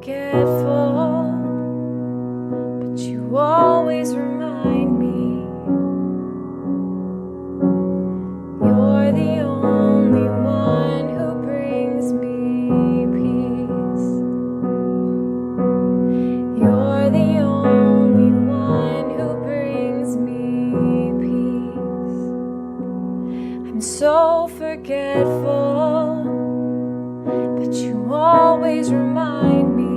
forgetful, but you always remind me you're the only one who brings me peace. You're the only one who brings me peace. I'm so forgetful, but you always remind me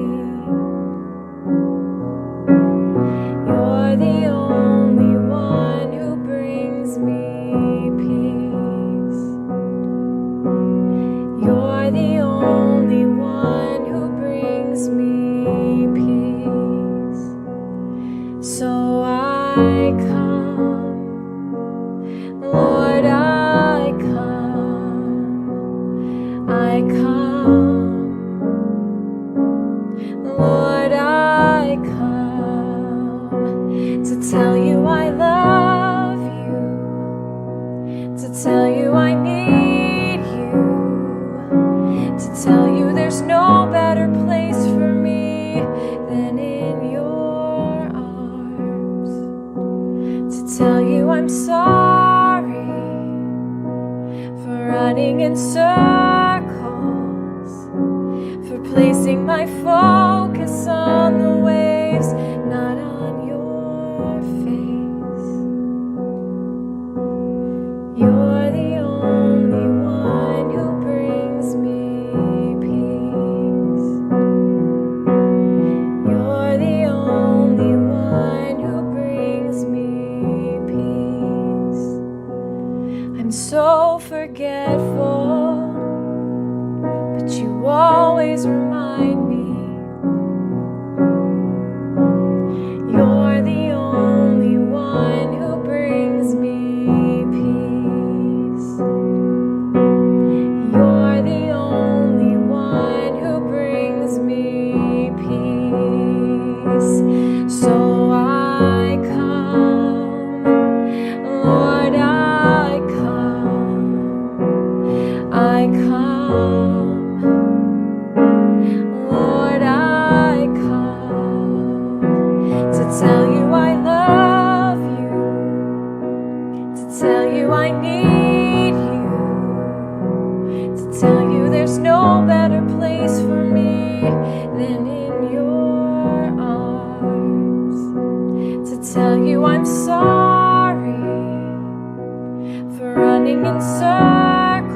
you're the only one who brings me peace. You're the only one who brings me peace. So I come, Lord, I come, I come. Lord, I come to tell you I love you, to tell you I need you, to tell you there's no better place for me than in your arms, to tell you I'm sorry for running in circles, for placing my focus on the waves, not on your face. You're the only one who brings me peace. You're the only one who brings me peace. I'm so forgetful, but you always remind me you're the only one who brings me peace. You're the only one who brings me peace. So I come, Lord, I come, I come. Lord, I come to tell you I love you, to tell you I need you, to tell you there's no better place for me than in your arms, to tell you I'm sorry for running in circles,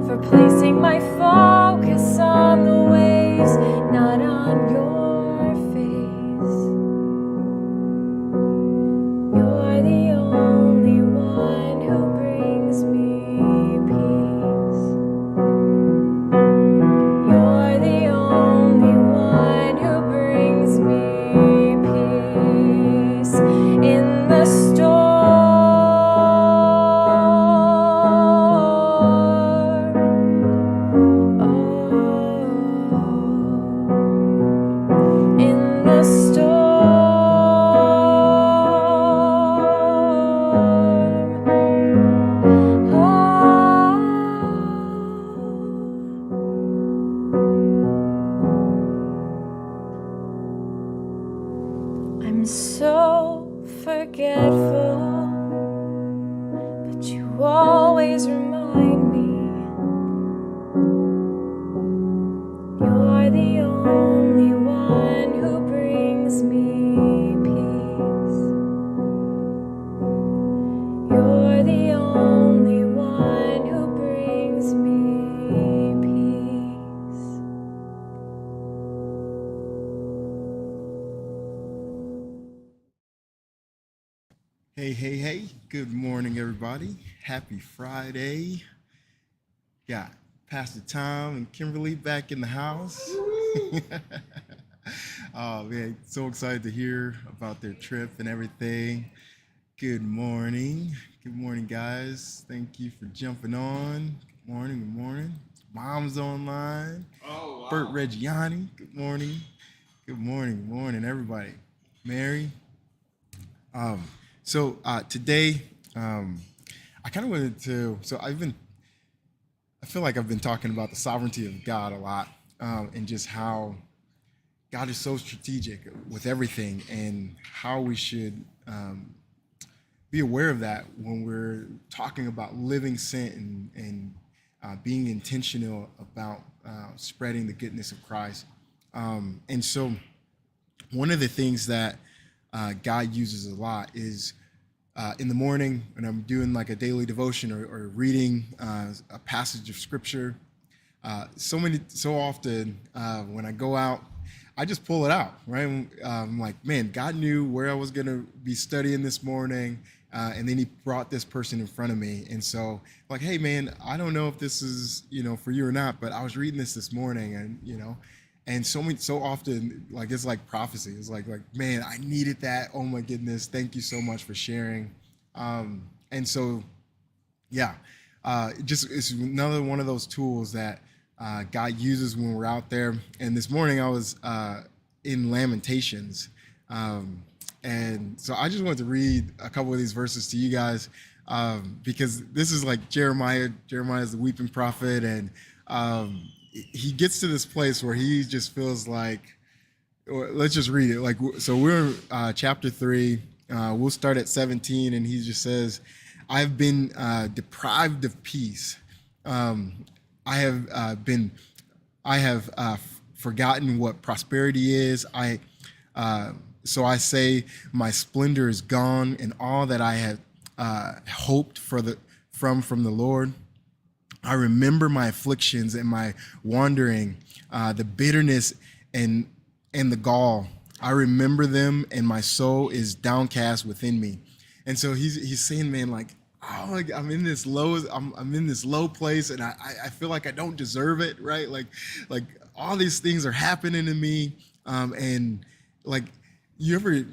for placing my focus on the waves, not on your face. You're the only one who brings me peace. You're the only one who brings me peace in the storm. In the storm, I'm so forgetful, but you always remind me you're the only one who brings me peace. You're the only one who brings me peace. Hey. Good morning, everybody. Happy Friday. Got Pastor Tom and Kimberly back in the house. Oh, man, so excited to hear about their trip and everything. Good morning. Good morning, guys. Thank you for jumping on. Good morning. Mom's online. Oh, wow. Bert Reggiani. Good morning. Good morning, everybody. Mary. So today, I kind of wanted to. I feel like I've been talking about the sovereignty of God a lot and just how God is so strategic with everything, and how we should be aware of that when we're talking about living sent and being intentional about spreading the goodness of Christ. And so one of the things that God uses a lot is in the morning when I'm doing like a daily devotion or reading a passage of scripture. So often when I go out, I just pull it out, right? I'm like, man, God knew where I was going to be studying this morning. And then he brought this person in front of me. And so like, hey man, I don't know if this is, for you or not, but I was reading this morning and so often, like, it's like prophecy. It's like, man, I needed that. Oh my goodness. Thank you so much for sharing. And so, yeah, it's another one of those tools that God uses when we're out there. And this morning I was in Lamentations. And so I just wanted to read a couple of these verses to you guys because this is like Jeremiah. Jeremiah is the weeping prophet, and he gets to this place where he just feels like, let's just read it. Like, so we're in chapter 3. We'll start at 17, and he just says, "I've been deprived of peace. I have forgotten what prosperity is. So I say, my splendor is gone, and all that I had hoped from the Lord. I remember my afflictions and my wandering, the bitterness and the gall. I remember them, and my soul is downcast within me." And so he's saying, man, like, oh, I'm in this low place, and I feel like I don't deserve it, right? Like all these things are happening to me, and like. You ever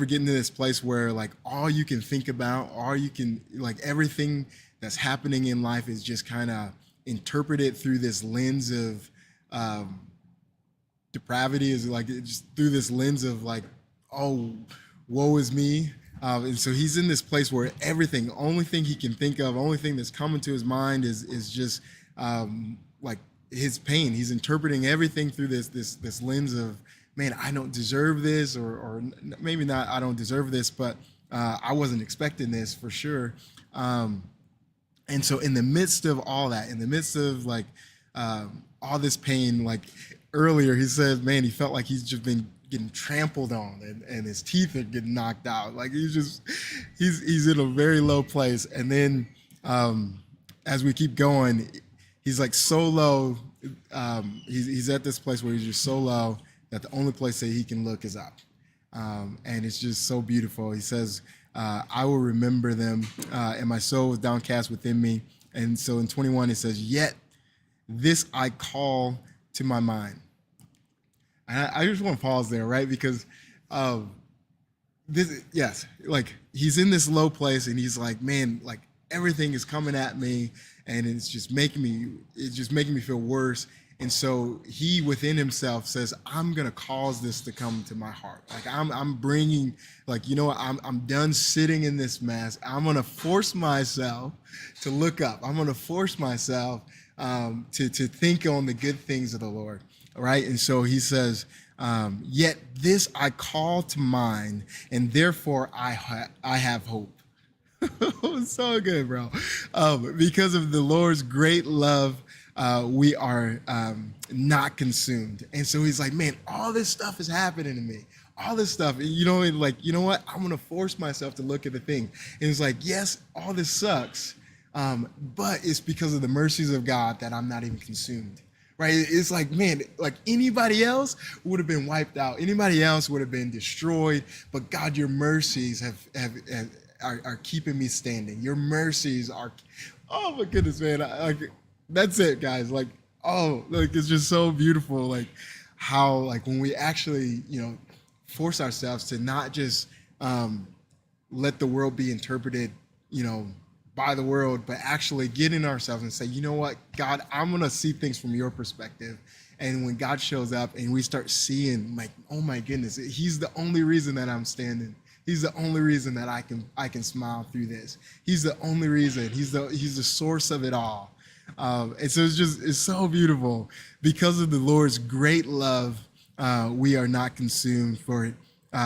get into this place where like all you can think about, like everything that's happening in life is just kind of interpreted through this lens of depravity, is like just through this lens of like, oh, woe is me. And so he's in this place where everything, only thing he can think of, only thing that's coming to his mind is just like his pain. He's interpreting everything through this lens of, man, I don't deserve this, or maybe not I don't deserve this, but I wasn't expecting this for sure. And so in the midst of all that, in the midst of like all this pain, like earlier he said, man, he felt like he's just been getting trampled on and his teeth are getting knocked out. Like he's in a very low place. And then as we keep going, he's like so low. He's at this place where he's just so low that the only place that he can look is up. And it's just so beautiful. He says, I will remember them, and my soul was downcast within me. And so in 21, it says, yet this I call to my mind. And I just want to pause there, right? Because like he's in this low place and he's like, man, like everything is coming at me and it's just making me feel worse. And so he within himself says, I'm going to cause this to come to my heart. Like I'm bringing, like, you know what? I'm done sitting in this mess. I'm going to force myself to look up. I'm going to force myself to think on the good things of the Lord. Right. And so he says, yet this I call to mind, and therefore I have hope. So good, bro. Because of the Lord's great love, we are not consumed. And so he's like, man, all this stuff is happening to me. All this stuff, you know, like, you know what? I'm going to force myself to look at the thing. And it's like, yes, all this sucks, but it's because of the mercies of God that I'm not even consumed. Right? It's like, man, like anybody else would have been wiped out. Anybody else would have been destroyed. But God, your mercies are keeping me standing. Your mercies are, oh my goodness, man. That's it, guys. Like, oh, like it's just so beautiful. Like how, like when we actually, you know, force ourselves to not just let the world be interpreted, you know, by the world, but actually get in ourselves and say, you know what, God, I'm going to see things from your perspective. And when God shows up and we start seeing, like, oh my goodness, he's the only reason that I'm standing. He's the only reason that I can smile through this. He's the only reason. He's the source of it all. And so it's so beautiful. Because of the Lord's great love, we are not consumed, for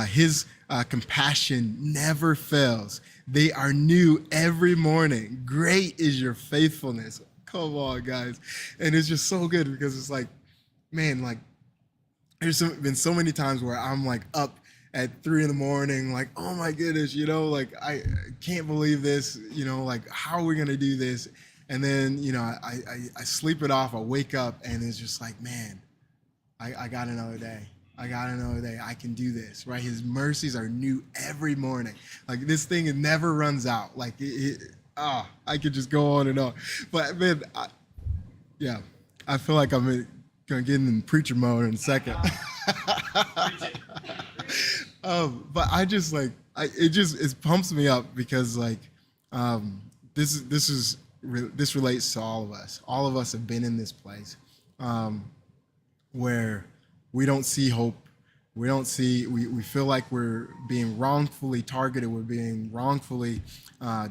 his compassion never fails. They are new every morning. Great is your faithfulness. Come on, guys. And it's just so good because it's like, man, like been so many times where I'm like up at 3 in the morning, like, oh my goodness, like I can't believe this, like how are we gonna do this? And then, I sleep it off, I wake up and it's just like, man, I got another day. I got another day. I can do this, right? His mercies are new every morning. Like this thing, it never runs out. Like I could just go on and on. But man, yeah, I feel like I'm gonna get in preacher mode in a second. But I just like, it pumps me up because like, this relates to all of us. All of us have been in this place where we don't see hope. We don't see. We feel like we're being wrongfully targeted. We're being wrongfully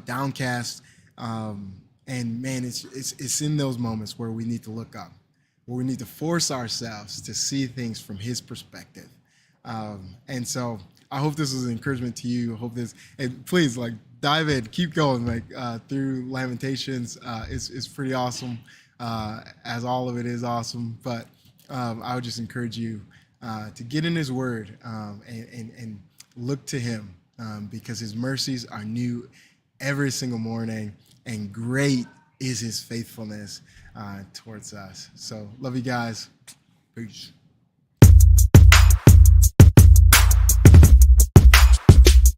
downcast. And man, it's in those moments where we need to look up, where we need to force ourselves to see things from His perspective. And so I hope this was an encouragement to you. I hope this, and please like dive in, keep going, like through Lamentations. It's pretty awesome, as all of it is awesome. But I would just encourage you to get in His Word and look to Him because His mercies are new every single morning, and great is His faithfulness towards us. So love you guys. Peace.